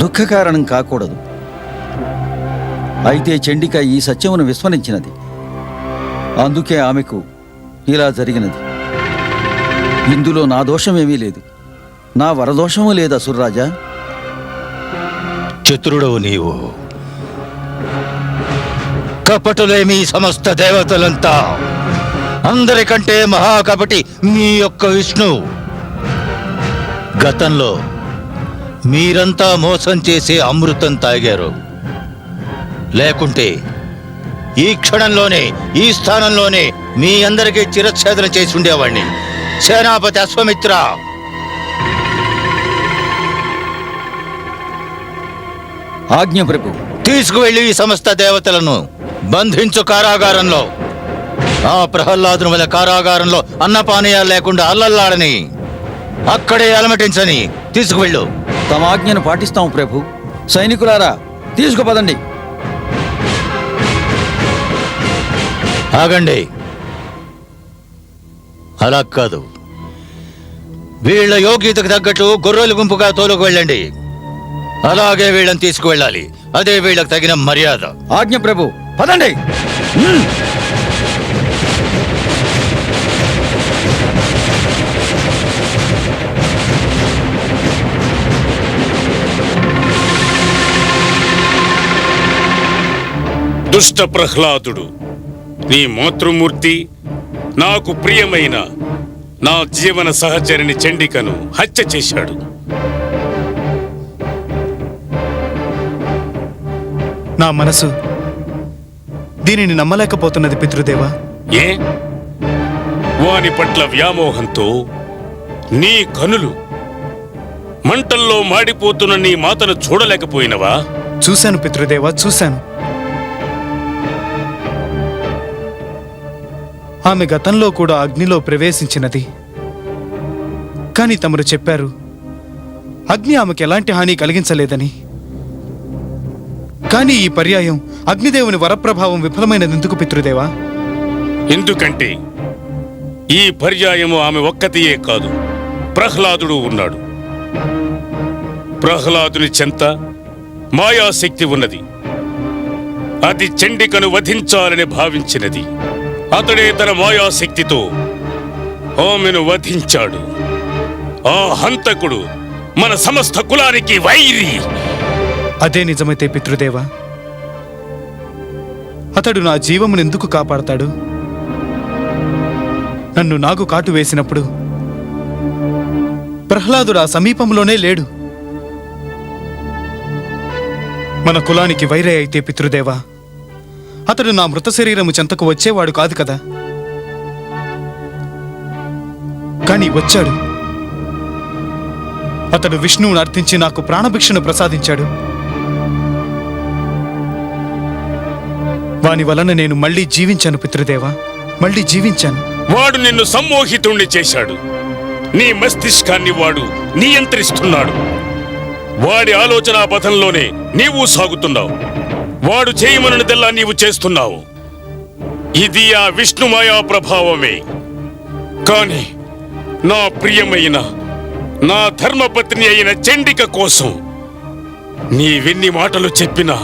దుఃఖకారణం కాకూడదు. అయితే చండిక ఈ సత్యమును విస్మరించినది. అందుకే ఆమెకు ఇలా జరిగినది. ఇందులో నా దోషమేమీ లేదు, నా వరదోషము లేదు అసురరాజా. చతురుడవు నీవు, కపటులేమి సమస్త దేవతలంతా, అందరికంటే మహాకపటి మీ యొక్క విష్ణు. గతంలో మీరంతా మోసం చేసి అమృతం తాగారు. లేకుంటే ఈ క్షణంలోనే ఈ స్థానంలోనే మీ అందరికీ చిరచ్ఛేదన చేసి ఉండేవాణ్ణి. సేనాపతి అశ్వమిత్ర, ఆజ్ఞ ప్రభు. తీసుకువెళ్ళి ఈ సమస్త దేవతలను బంధించు కారాగారంలో. ఆ ప్రహ్లాదుని వల్ల కారాగారంలో అన్నపానీయాలు లేకుండా అల్లల్లాడని, అక్కడే అలమటించని తీసుకువెళ్ళు. తమ ఆజ్ఞను పాటిస్తాము ప్రభు. సైనికులారా, తీసుకుపదండి. ఆగండి. అలా కాదు, వీళ్ళ యోగ్యతకు తగ్గట్టు గొర్రెల గుంపుగా తోలుకు వెళ్ళండి. అలాగే వీళ్ళని తీసుకువెళ్ళాలి. అదే వీళ్ళకి తగిన మర్యాద. ఆజ్ఞ ప్రభు. పదండి. దుష్ట ప్రహ్లాదుడు నీ మాతృమూర్తి, నాకు ప్రియమైన నా జీవన సహచరిని చండికను హత్య చేశాడు. నా మనసు దీనిని నమ్మలేకపోతున్నది పితృదేవా. ఏ వాని పట్ల వ్యామోహంతో నీ కనులు మంటల్లో మాడిపోతున్న నీ మాతను చూడలేకపోయినవా? చూశాను పితృదేవా, చూశాను. ఆమె గతంలో కూడా అగ్నిలో ప్రవేశించినది. కానీ తమరు చెప్పారు అగ్ని ఆమెకు ఎలాంటి హాని కలిగించలేదని. కానీ ఈ పర్యాయం అగ్నిదేవుని వరప్రభావం విఫలమైనదెందుకు పితృదేవా? ఎందుకంటే ఈ పర్యాయము ఆమె ఒక్కతియే కాదు, ప్రహ్లాదుడు ఉన్నాడు. ప్రహ్లాదుని చెంత మాయాశక్తి ఉన్నది. అది చండికను వధించాలని భావించినది. అతడే తన మాయాశక్తితో ఆమెను వధించాడు. ఆ హంతకుడు మన సమస్త కులానికి వైరి. అదే నిజమైతే పితృదేవా, అతడు నా జీవమునెందుకు కాపాడతాడు? నన్ను నాగు కాటు వేసినప్పుడు ప్రహ్లాదుడు ఆ సమీపంలోనే లేడు. మన కులానికి వైరే అయితే పితృదేవా, అతడు నా మృత శరీరము చెంతకు వచ్చేవాడు కాదు కదా. కానీ వచ్చాడు. అతడు విష్ణువును అర్థించి నాకు ప్రాణభిక్షను ప్రసాదించాడు. వాని వలన నేను మళ్ళీ జీవించాను పితృదేవా, మళ్ళీ జీవించాను. వాడు నిన్ను సమ్మోహితుణ్ణి చేశాడు. నీ మస్తిష్కాన్ని వాడు నియంత్రిస్తున్నాడు. వాడి ఆలోచనా పథంలోనే నీవు సాగుతున్నావు. వాడు చేయమనున్నదల్లా నీవు చేస్తున్నావు. ఇది ఆ విష్ణుమాయా ప్రభావమే. కాని నా ప్రియమైన, నా ధర్మపత్ని అయిన చండిక కోసం నీవెన్ని మాటలు చెప్పినా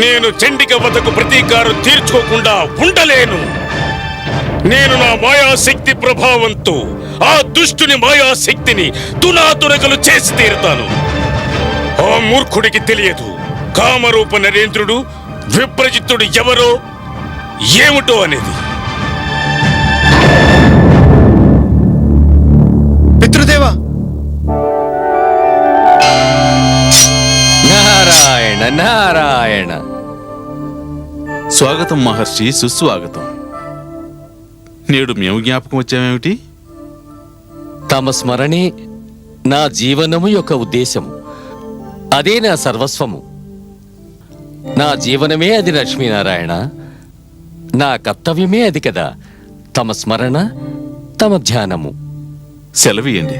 నేను చండిక వద్దకు ప్రతీకారం తీర్చుకోకుండా ఉండలేను. నేను నా మాయాశక్తి ప్రభావంతో ఆ దుష్టుని మాయాశక్తిని తునాతునకలు చేసి తీరుతాను. ఆ మూర్ఖుడికి తెలియదు కామరూప నరేంద్రుడు విప్రజిత్తుడు ఎవరో ఏమిటో అనేది. పితృదేవా! నారాయణ నారాయణ. స్వాగతం మహర్షి, సుస్వాగతం. నేడు మేము జ్ఞాపకం వచ్చామేమిటి? తమ స్మరణే నా జీవనము యొక్క ఉద్దేశము. అదే నా సర్వస్వము. నా జీవనమే అది లక్ష్మీనారాయణ. నా కర్తవ్యమే అది కదా. తమ స్మరణ, తమ ధ్యానము. సెలవియండి.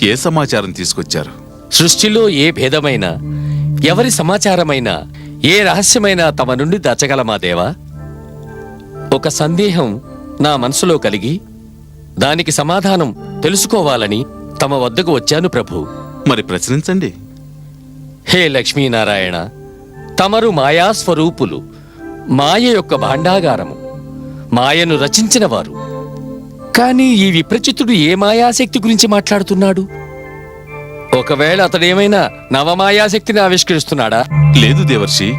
ఏ సమాచారం తీసుకొచ్చారు? సృష్టిలో ఏ భేదమైనా, ఎవరి సమాచారమైనా, ఏ రహస్యమైనా తమ నుండి దాచగలమా దేవా? ఒక సందేహం నా మనసులో కలిగి దానికి సమాధానం తెలుసుకోవాలని తమ వద్దకు వచ్చాను ప్రభు. మరి ప్రశ్నించండి. హే లక్ష్మీనారాయణ, తమరు మాయా స్వరూపులు, మాయ యొక్క భాండాగారము, మాయను రచించిన వారు. కానీ ఈ విప్రచిత్తుడు ఏ మాయాశక్తి గురించి మాట్లాడుతున్నాడు? ఒకవేళ అతడేమైనా నవమాయాశక్తిని ఆవిష్కరిస్తున్నాడా? లేదు దేవర్షి,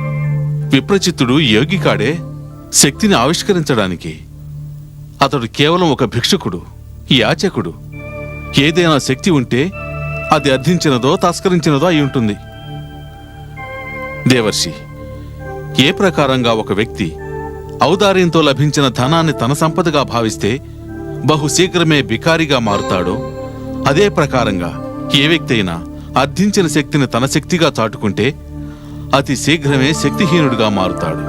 విప్రచిత్తుడు యోగి కాడే శక్తిని ఆవిష్కరించడానికి. అతడు కేవలం ఒక భిక్షుకుడు, యాచకుడు. ఏదైనా శక్తి ఉంటే అది అర్థించినదో తస్కరించినదో అయి ఉంటుంది. దేవర్షి, ఏ ప్రకారంగా ఒక వ్యక్తి ఔదార్యంతో లభించిన ధనాన్ని తన సంపదగా భావిస్తే బహుశీఘ్రమే బికారిగా మారుతాడో, అదే ప్రకారంగా ఏ వ్యక్తి అయినా అర్థించిన శక్తిని తన శక్తిగా చాటుకుంటే అతి శీఘ్రమే శక్తిహీనుడిగా మారుతాడు.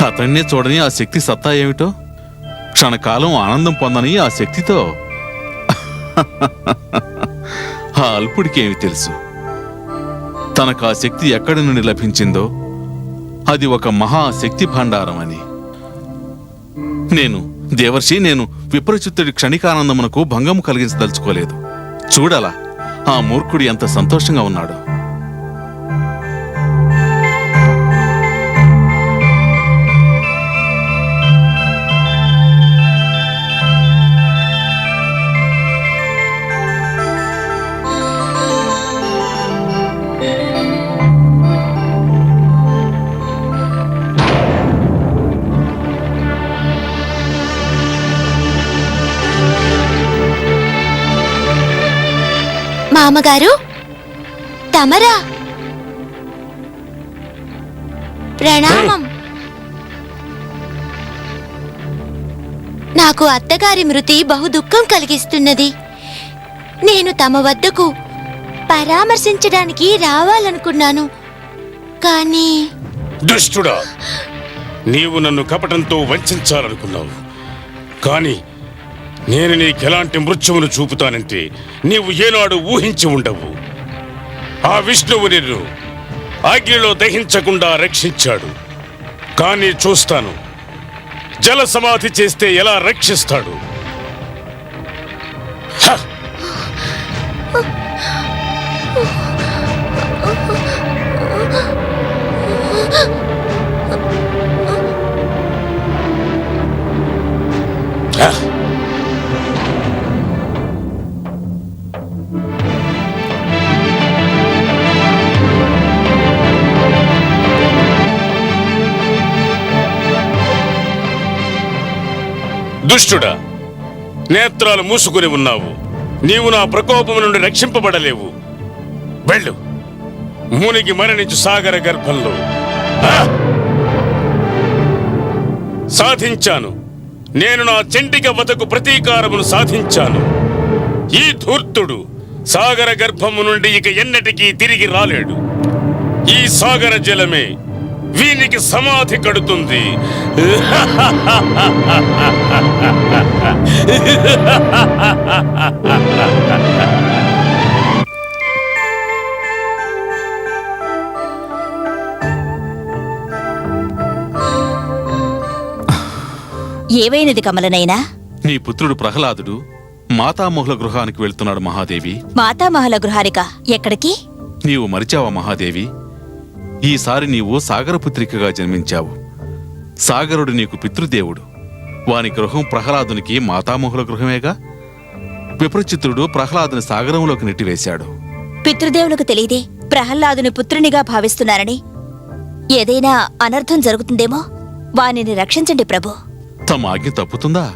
అతన్నే చూడని ఆ శక్తి సత్తా ఏమిటో, క్షణకాలం ఆనందం పొందని ఆ శక్తితో ఆ అల్పుడికేమి తెలుసు? తనకు ఆ శక్తి ఎక్కడి నుండి లభించిందో అది ఒక మహాశక్తి భాండారం అని. నేను విప్రచిత్తుడి క్షణికానందమునకు భంగము కలిగించదలుచుకోలేదు. చూడలా ఆ మూర్ఖుడు ఎంత సంతోషంగా ఉన్నాడు. మామగారు, తమరా? ప్రణామం. నాకు అత్తగారి మృతి బహు దుఃఖం కలిగిస్తున్నది. నేను తమ వద్దకు పరామర్శించడానికి రావాలనుకున్నాను, కానీ... దుష్టుడా, నీవు నన్ను కపటంతో వంచాలనుకున్నావు. కానీ నేను నీకెలాంటి మృత్యువును చూపుతానంటే నీవు ఏనాడు ఊహించి ఉండవు. ఆ విష్ణువు నిన్ను అగ్నిలో దహించకుండా రక్షించాడు. కానీ చూస్తాను జల సమాధి చేస్తే ఎలా రక్షిస్తాడు. హ! దుష్టుడా, నేత్రాలు మూసుకుని ఉన్నావు. నీవు నా ప్రకోపం నుండి రక్షింపబడలేవు. వెళ్ళు, మునిగి మరణించు సాగర గర్భంలో. సాధించాను. నేను నా చెంటిక వతకు ప్రతీకారమును సాధించాను. ఈ ధూర్తుడు సాగర గర్భము నుండి ఇక ఎన్నటికీ తిరిగి రాలేడు. ఈ సాగర జలమే వీనికి సమాధి కడుతుంది. ఏవైనది కమలనైనా? నీ పుత్రుడు ప్రహ్లాదుడు మాతామహుల గృహానికి వెళ్తున్నాడు మహాదేవి. మాతామహుల గృహానిక? ఎక్కడికి? నీవు మరిచావా మహాదేవి? ఈసారి నీవు సాగరపుత్రికగా జన్మించావు. సాగరుడు నీకు పితృదేవుడు. వాని గృహం ప్రహ్లాదునికి మాతామహుల గృహమేగా. విప్రచిత్రుడు ప్రహ్లాదుని సాగరంలోకి నెట్టివేశాడు. పితృదేవులకు తెలియదే ప్రహ్లాదుని పుత్రునిగా భావిస్తున్నారని. ఏదైనా అనర్థం జరుగుతుందేమో. వానిని రక్షించండి ప్రభు. తమ ఆజ్ఞ తప్పుతుందా?